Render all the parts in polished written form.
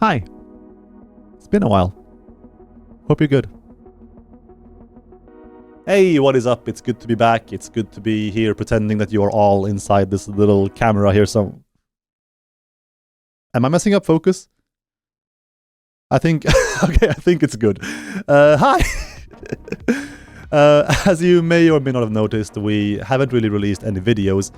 Hi. It's been a while. Hope you're good. Hey, what is up? It's good to be back. It's good to be here pretending that you're all inside this little camera here. So, am I messing up focus? I think, okay, I think it's good. Hi. As you may or may not have noticed, we haven't really released any videos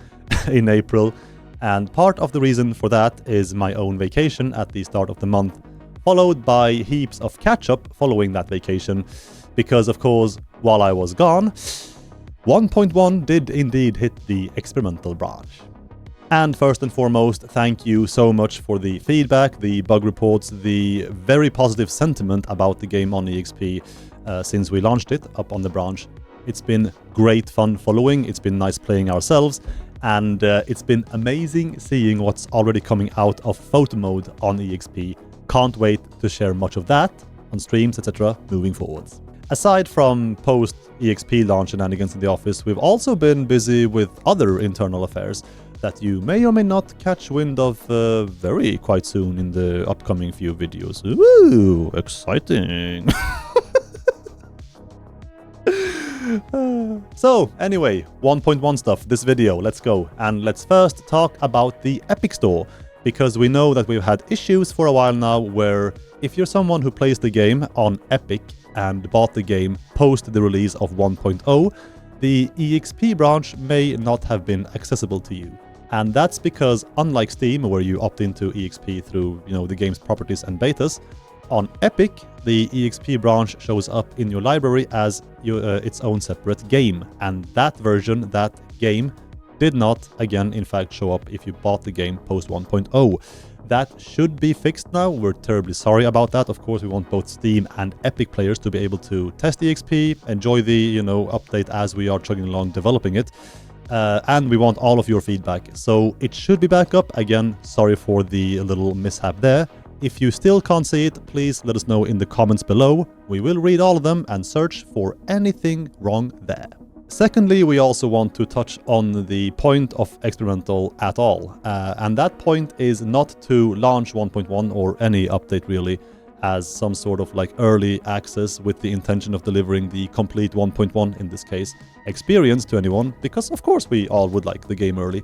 in April. And part of the reason for that is my own vacation at the start of the month, followed by heaps of catch-up following that vacation. Because, of course, while I was gone, 1.1 did indeed hit the experimental branch. And first and foremost, thank you so much for the feedback, the bug reports, the very positive sentiment about the game on EXP since we launched it up on the branch. It's been great fun following, it's been nice playing ourselves, and it's been amazing seeing what's already coming out of photo mode on EXP. Can't wait to share much of that on streams, etc. moving forwards. Aside from post-EXP launch shenanigans in the office, we've also been busy with other internal affairs that you may or may not catch wind of very quite soon in the upcoming few videos. Ooh, exciting! So, anyway, 1.1 stuff, this video, let's go. And let's first talk about the Epic Store, because we know that we've had issues for a while now where if you're someone who plays the game on Epic and bought the game post the release of 1.0, the EXP branch may not have been accessible to you. And that's because, unlike Steam, where you opt into EXP through, the game's properties and betas, on Epic, the EXP branch shows up in your library as its own separate game. And that version, that game, did not, again, in fact, show up if you bought the game post 1.0. That should be fixed now. We're terribly sorry about that. Of course, we want both Steam and Epic players to be able to test EXP, enjoy the, update as we are chugging along developing it. And we want all of your feedback. So it should be back up. Again, sorry for the little mishap there. If you still can't see it, please let us know in the comments below. We will read all of them and search for anything wrong there. Secondly, we also want to touch on the point of experimental at all. And that point is not to launch 1.1 or any update really as some sort of like early access with the intention of delivering the complete 1.1, in this case, experience to anyone, because of course we all would like the game early.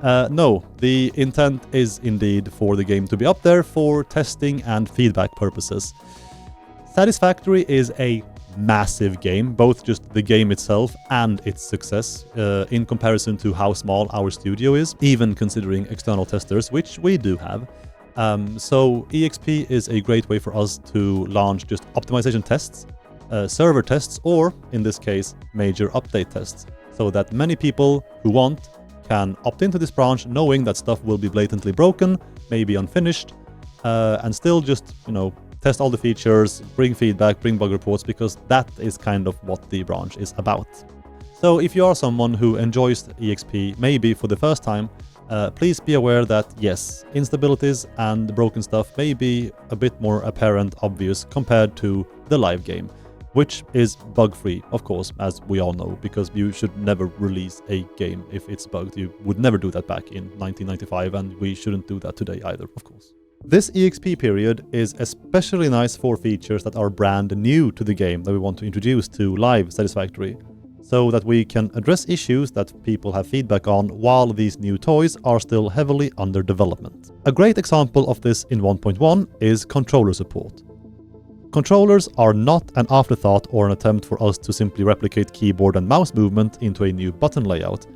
No, the intent is indeed for the game to be up there for testing and feedback purposes. Satisfactory is a massive game, both just the game itself and its success, in comparison to how small our studio is, even considering external testers, which we do have. So EXP is a great way for us to launch just optimization tests, server tests, or in this case, major update tests, so that many people who want can opt into this branch knowing that stuff will be blatantly broken, maybe unfinished, and still just, test all the features, bring feedback, bring bug reports, because that is kind of what the branch is about. So if you are someone who enjoys EXP, maybe for the first time, please be aware that yes, instabilities and broken stuff may be a bit more apparent, obvious compared to the live game, which is bug-free, of course, as we all know, because you should never release a game if it's bugged. You would never do that back in 1995, and we shouldn't do that today either, of course. This EXP period is especially nice for features that are brand new to the game that we want to introduce to live Satisfactory, so that we can address issues that people have feedback on while these new toys are still heavily under development. A great example of this in 1.1 is controller support. Controllers are not an afterthought or an attempt for us to simply replicate keyboard and mouse movement into a new button layout.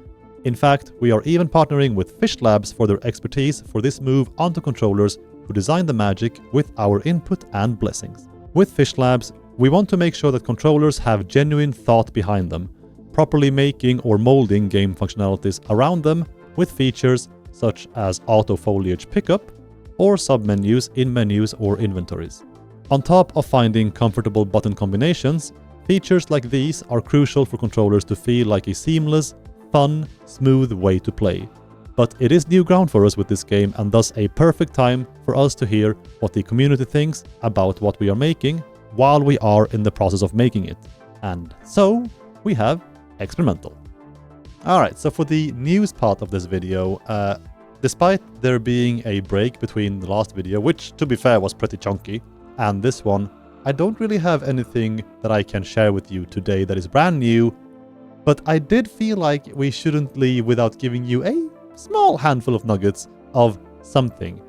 In fact, we are even partnering with FISHLABS for their expertise for this move onto controllers who design the magic with our input and blessings. With FISHLABS, we want to make sure that controllers have genuine thought behind them, properly making or molding game functionalities around them with features such as auto foliage pickup or submenus in menus or inventories. On top of finding comfortable button combinations, features like these are crucial for controllers to feel like a seamless, fun, smooth way to play. But it is new ground for us with this game, and thus a perfect time for us to hear what the community thinks about what we are making while we are in the process of making it. And so we have experimental. Alright, so for the news part of this video, Despite there being a break between the last video, which to be fair was pretty chunky, and this one, I don't really have anything that I can share with you today that is brand new, but I did feel like we shouldn't leave without giving you a small handful of nuggets of something.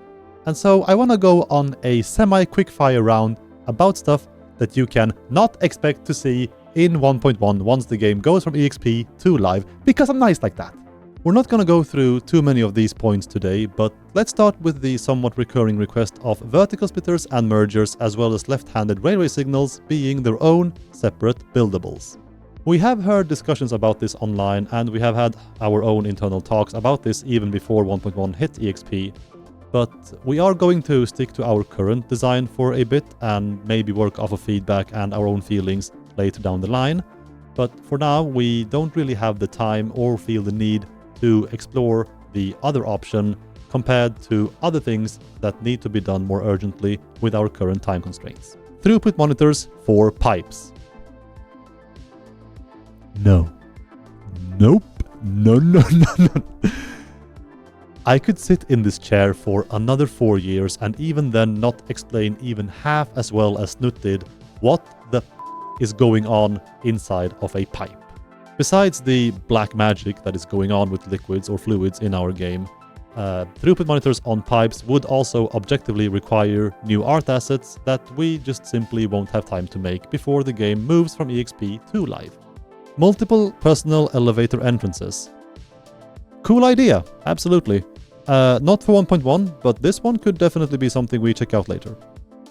And so I want to go on a semi-quickfire round about stuff that you can not expect to see in 1.1 once the game goes from EXP to live, because I'm nice like that. We're not going to go through too many of these points today, but let's start with the somewhat recurring request of vertical splitters and mergers, as well as left-handed railway signals being their own separate buildables. We have heard discussions about this online, and we have had our own internal talks about this even before 1.1 hit EXP, but we are going to stick to our current design for a bit and maybe work off of feedback and our own feelings later down the line. But for now, we don't really have the time or feel the need to explore the other option compared to other things that need to be done more urgently with our current time constraints. Throughput monitors for pipes. No. Nope. No. I could sit in this chair for another 4 years and even then not explain even half as well as Snut did what the is going on inside of a pipe. Besides the black magic that is going on with liquids or fluids in our game, throughput monitors on pipes would also objectively require new art assets that we just simply won't have time to make before the game moves from EXP to live. Multiple personal elevator entrances. Cool idea, absolutely. Not for 1.1, but this one could definitely be something we check out later.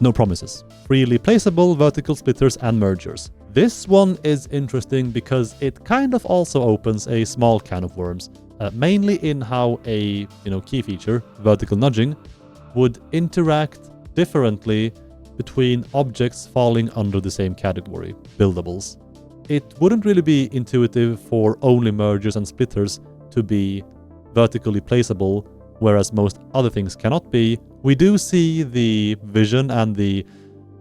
No promises. Freely placeable vertical splitters and mergers. This one is interesting because it kind of also opens a small can of worms, mainly in how a key feature, vertical nudging, would interact differently between objects falling under the same category, buildables. It wouldn't really be intuitive for only mergers and splitters to be vertically placeable, whereas most other things cannot be. We do see the vision and the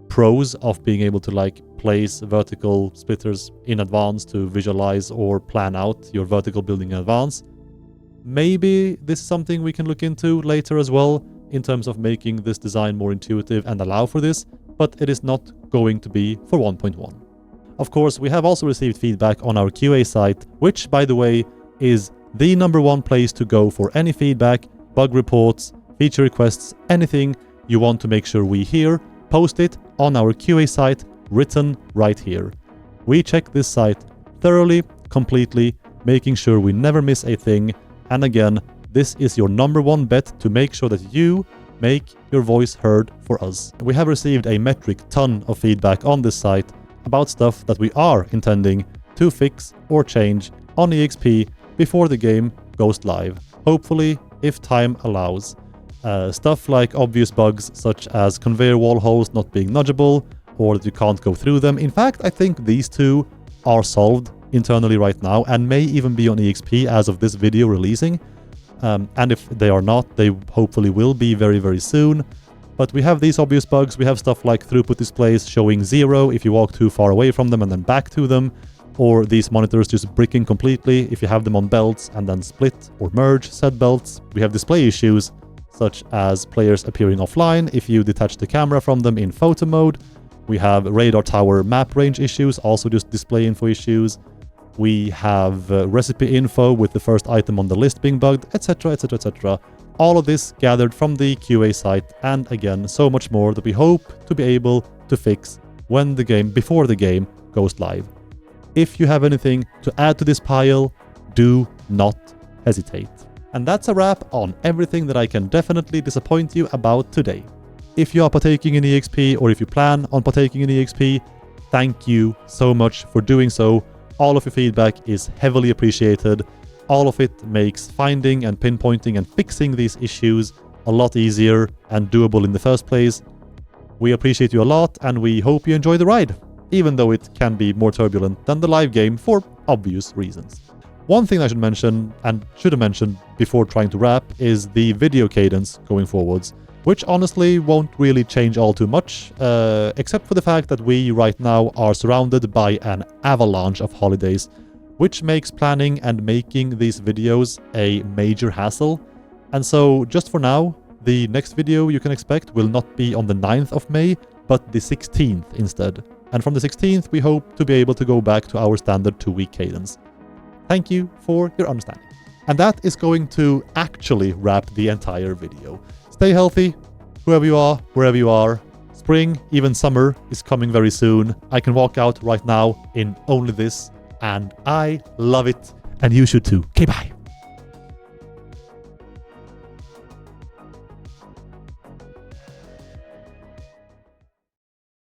pros of being able to place vertical splitters in advance to visualize or plan out your vertical building in advance. Maybe this is something we can look into later as well in terms of making this design more intuitive and allow for this, but it is not going to be for 1.1. Of course, we have also received feedback on our QA site, which, by the way, is the #1 place to go for any feedback, bug reports, feature requests, anything you want to make sure we hear. Post it on our QA site, written right here. We check this site thoroughly, completely, making sure we never miss a thing. And again, this is your #1 bet to make sure that you make your voice heard for us. We have received a metric ton of feedback on this site about stuff that we are intending to fix or change on EXP before the game goes live. Hopefully, if time allows. Stuff like obvious bugs such as conveyor wall holes not being nudgeable or that you can't go through them. In fact, I think these two are solved internally right now and may even be on EXP as of this video releasing. And if they are not, they hopefully will be very, very soon. But we have these obvious bugs. We have stuff like throughput displays showing 0 if you walk too far away from them and then back to them, or these monitors just bricking completely if you have them on belts and then split or merge said belts. We have display issues such as players appearing offline if you detach the camera from them in photo mode. We have radar tower map range issues, also just display info issues. We have recipe info with the first item on the list being bugged, etc, etc, etc. All of this gathered from the QA site, and again, so much more that we hope to be able to fix before the game goes live. If you have anything to add to this pile, do not hesitate. And that's a wrap on everything that I can definitely disappoint you about today. If you are partaking in EXP or if you plan on partaking in EXP, thank you so much for doing so. All of your feedback is heavily appreciated. All of it makes finding and pinpointing and fixing these issues a lot easier and doable in the first place. We appreciate you a lot and we hope you enjoy the ride, even though it can be more turbulent than the live game for obvious reasons. One thing I should mention, and should have mentioned before trying to wrap, is the video cadence going forwards, which honestly won't really change all too much, except for the fact that we right now are surrounded by an avalanche of holidays, which makes planning and making these videos a major hassle. And so just for now, the next video you can expect will not be on the 9th of May, but the 16th instead. And from the 16th, we hope to be able to go back to our standard 2-week cadence. Thank you for your understanding. And that is going to actually wrap the entire video. Stay healthy, whoever you are, wherever you are. Spring, even summer, is coming very soon. I can walk out right now in only this, and I love it, and you should too. Okay, bye.